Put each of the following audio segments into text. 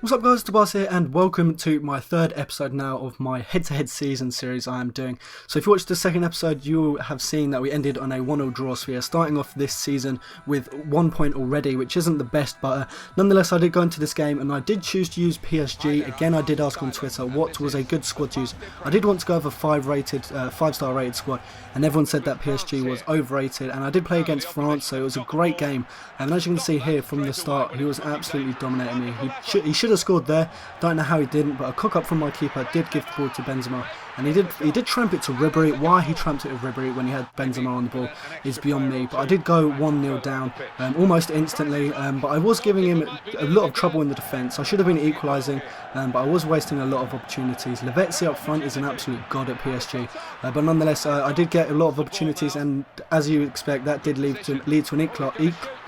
What's up guys, Tobias here and welcome to my third episode now of my head-to-head season series I am doing. So if you watched the second episode, you have seen that we ended on a 1-0 draw, so we are starting off this season with 1 point already, which isn't the best, but nonetheless I did go into this game and I did choose to use PSG. Again, I did ask on Twitter what was a good squad to use. I did want to go with a 5-star rated squad, and everyone said that PSG was overrated, and I did play against France, so it was a great game. And as you can see here from the start, he was absolutely dominating me. He should have scored there. Don't know how he didn't, but a cock up from my keeper did give the ball to Benzema, and he did tramp it to Ribery. Why he tramped it with Ribery when he had Benzema on the ball is beyond me. But I did go 1-0 down almost instantly, but I was giving him a lot of trouble in the defence. I should have been equalising, but I was wasting a lot of opportunities. Lavezzi up front is an absolute god at PSG, but nonetheless I did get a lot of opportunities, and as you expect, that did lead to an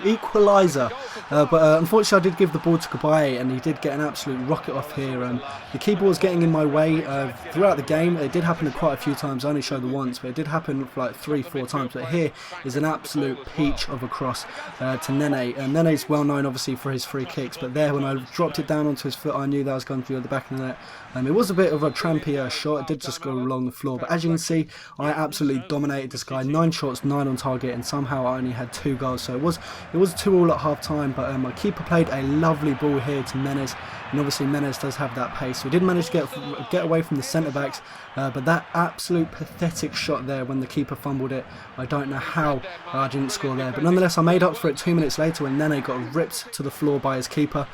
equaliser. But unfortunately I did give the ball to Cabaye, and he did get an absolute rocket off here. The keeper was getting in my way throughout the game. It did happen quite a few times. I only showed the once, but it did happen for like 3-4 times. But here is an absolute peach of a cross to Nene. Nene's well known obviously for his free kicks, but there when I dropped it down onto his foot, I knew that was going through the back of the net. It was a bit of a trampy shot. It did just go along the floor, but as you can see, I absolutely dominated this guy. 9 shots, 9 on target, and somehow I only had 2 goals. So it was 2-2 at half time. But my keeper played a lovely ball here to Menez, and obviously Menez does have that pace. We did manage to get away from the centre backs, but that absolute pathetic shot there when the keeper fumbled it, I don't know how I didn't score there. But nonetheless, I made up for it 2 minutes later when Nene got ripped to the floor by his keeper.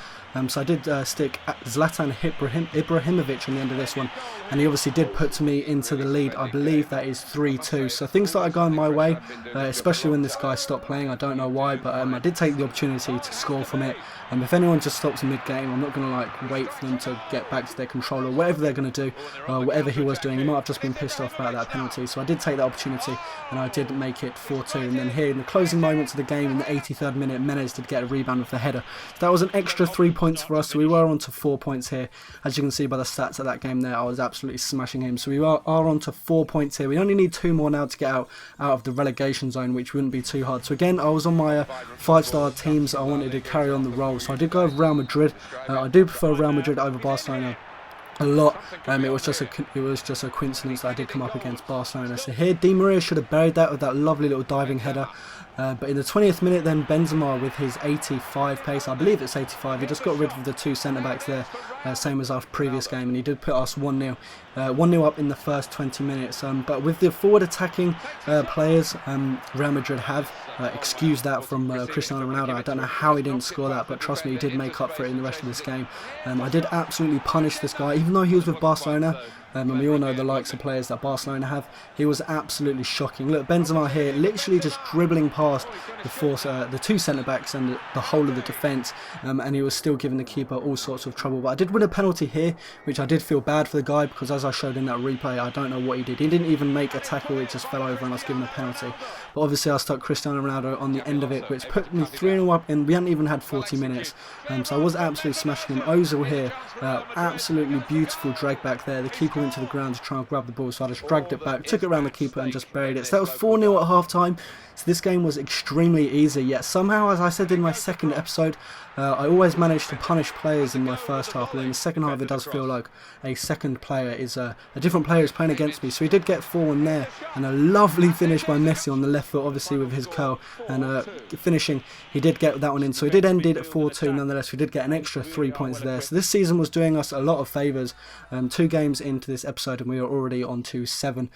So I did stick Zlatan Ibrahimovic on the end of this one, and he obviously did put me into the lead. I believe that is 3-2. So things started going my way, especially when this guy stopped playing. I don't know why, but I did take the opportunity to score from it. If anyone just stops mid-game, I'm not going to wait for them to get back to their control or whatever they're going to do. Whatever he was doing, he might have just been pissed off about that penalty. So I did take that opportunity, and I did make it 4-2. And then here in the closing moments of the game, in the 83rd minute, Menez did get a rebound with the header. So that was an extra 3 points for us. So we were on to 4 points here. As you can see by the stats of that game there, I was absolutely smashing him. So we are on to 4 points here. We only need 2 more now to get out of the relegation zone, which wouldn't be too hard. So again, I was on my 5-star teams. I wanted to carry on the roll. So I did go with Real Madrid. I do prefer Real Madrid over Barcelona a lot. It was just a coincidence that I did come up against Barcelona. So here Di Maria should have buried that with that lovely little diving header. But in the 20th minute then, Benzema with his 85 pace, I believe it's 85, he just got rid of the 2 centre-backs there, same as our previous game, and he did put us 1-0 up in the first 20 minutes. But with the forward attacking players Real Madrid have, excuse that from Cristiano Ronaldo, I don't know how he didn't score that, but trust me, he did make up for it in the rest of this game. I did absolutely punish this guy, even though he was with Barcelona. And we all know the likes of players that Barcelona have. He was absolutely shocking. Look, Benzema here, literally just dribbling past the 2 centre-backs and the whole of the defence, and he was still giving the keeper all sorts of trouble. But I did win a penalty here, which I did feel bad for the guy, because as I showed in that replay, I don't know what he did. He didn't even make a tackle, it just fell over and I was given a penalty. But obviously I stuck Cristiano Ronaldo on the end of it, which put me 3-0 up, and we hadn't even had 40 minutes. So I was absolutely smashing him. Ozil here, absolutely beautiful drag back there. The keeper went to the ground to try and grab the ball, so I just dragged it back, took it around the keeper and just buried it. So that was 4-0 at half time. So this game was extremely easy, yet somehow, as I said in my second episode, I always managed to punish players in my first half, and in the second half it does feel like a different player is playing against me. So he did get 4-1 there, and a lovely finish by Messi on the left foot, obviously with his curl, and finishing, he did get that one in. So he did end it at 4-2, nonetheless we did get an extra 3 points there. So this season was doing us a lot of favours. 2 games into this episode and we are already on to 7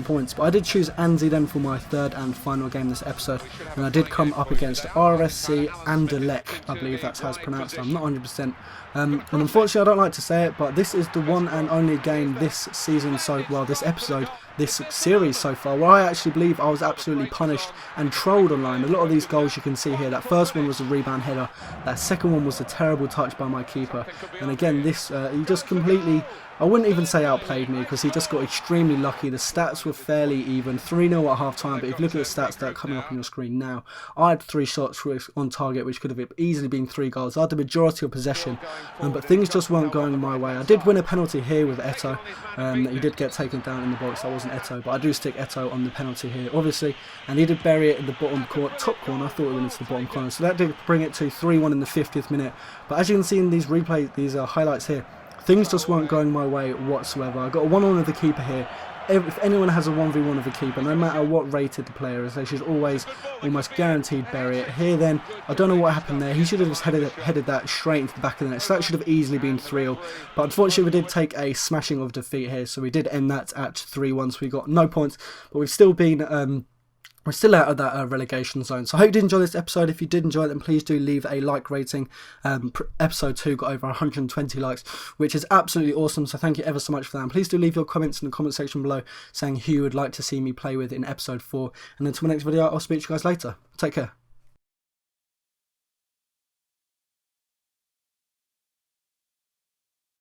points. But I did choose Anzi then for my third and final game this episode, and I did come up against RSC Anderlecht, I believe that's how it's pronounced. I'm not 100%. And unfortunately I don't like to say it, but this is the one and only game this season, this series so far, where I actually believe I was absolutely punished and trolled online. A lot of these goals you can see here, that first one was a rebound header, that second one was a terrible touch by my keeper, and again this he just completely, I wouldn't even say outplayed me, because he just got extremely lucky. The stats were fairly even, 3-0 at half time, but if you look at the stats that are coming up on your screen now, I had 3 shots on target which could have easily been 3 goals. I had the majority of possession, but things just weren't going my way. I did win a penalty here with Eto, he did get taken down in the box, that wasn't wasn't Eto'o, but I do stick Eto'o on the penalty here, obviously. And he did bury it in the top corner. I thought it went into the bottom corner. So that did bring it to 3-1 in the 50th minute. But as you can see in these replays, these highlights here, things just weren't going my way whatsoever. I got a 1-on with the keeper here. If anyone has a 1v1 of a keeper, no matter what rated the player is, they should always almost guaranteed bury it. Here then, I don't know what happened there. He should have just headed that straight into the back of the net. So that should have easily been 3-0. But unfortunately, we did take a smashing of defeat here. So we did end that at 3-1. So we got no points. But we've still been... we're still out of that relegation zone. So I hope you did enjoy this episode. If you did enjoy it, then please do leave a like rating. Episode 2 got over 120 likes, which is absolutely awesome. So thank you ever so much for that. And please do leave your comments in the comment section below saying who you would like to see me play with in episode 4. And until my next video, I'll speak to you guys later. Take care.